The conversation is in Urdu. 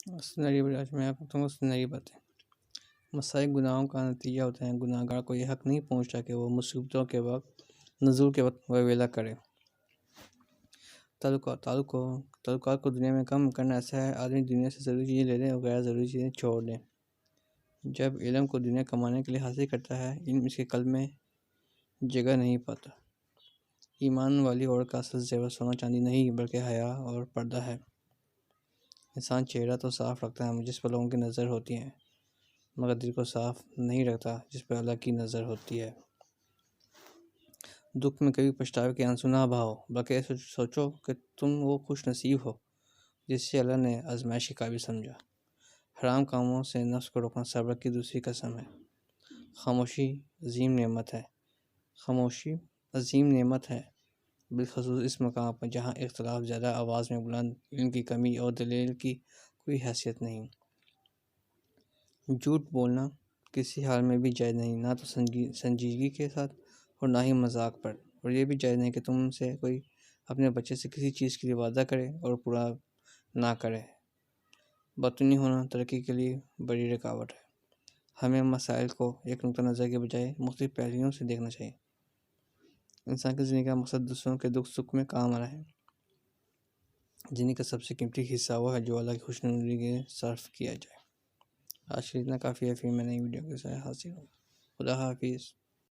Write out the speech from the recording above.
سنہری بات آج میں آپ کو بتاؤں گا سنہری باتیں۔ مسائل گناہوں کا نتیجہ ہوتا ہے۔ گناہ گار کو یہ حق نہیں پہنچتا کہ وہ مصیبتوں کے وقت نزول کے وقت ویلا کرے۔ تعلقات کو دنیا میں کم کرنا ایسا ہے آدمی دنیا سے ضروری چیزیں لے لیں اور غیر ضروری چیزیں چھوڑ دیں۔ جب علم کو دنیا کمانے کے لیے حاصل کرتا ہے، علم اس کے قلب میں جگہ نہیں پاتا۔ ایمان والی عورت کا اصل زیور سونا چاندی نہیں بلکہ حیا اور پردہ ہے۔ انسان چہرہ تو صاف رکھتا ہے جس پر لوگوں کی نظر ہوتی ہے، مگر دل کو صاف نہیں رکھتا جس پر اللہ کی نظر ہوتی ہے۔ دکھ میں کبھی پچھتاوے کے آنسو نہ بہاؤ، بلکہ ایسے سوچو کہ تم وہ خوش نصیب ہو جس سے اللہ نے آزمائش کے قابل سمجھا۔ حرام کاموں سے نفس کو روکنا صبر کی دوسری قسم ہے۔ خاموشی عظیم نعمت ہے، بالخصوص اس مقام پر جہاں اختلاف زیادہ، آواز میں بلند، علم کی کمی اور دلیل کی کوئی حیثیت نہیں۔ جھوٹ بولنا کسی حال میں بھی جائز نہیں، نہ تو سنجیدگی کے ساتھ اور نہ ہی مذاق پر، اور یہ بھی جائز نہیں کہ تم سے کوئی اپنے بچے سے کسی چیز کے لیے وعدہ کرے اور پورا نہ کرے۔ باطنی ہونا ترقی کے لیے بڑی رکاوٹ ہے۔ ہمیں مسائل کو ایک نقطہ نظر کے بجائے مختلف پہلوؤں سے دیکھنا چاہیے۔ انسان کی زندگی کا مقصد دوسروں کے دکھ سکھ میں کام آنا ہے۔ زندگی کا سب سے قیمتی حصہ وہ ہے جو اللہ کی خوشنودی کے صرف کیا جائے۔ آج کے اتنا کافی ہے، پھر میں نئی ویڈیو کے ساتھ حاضر ہوں۔ خدا حافظ۔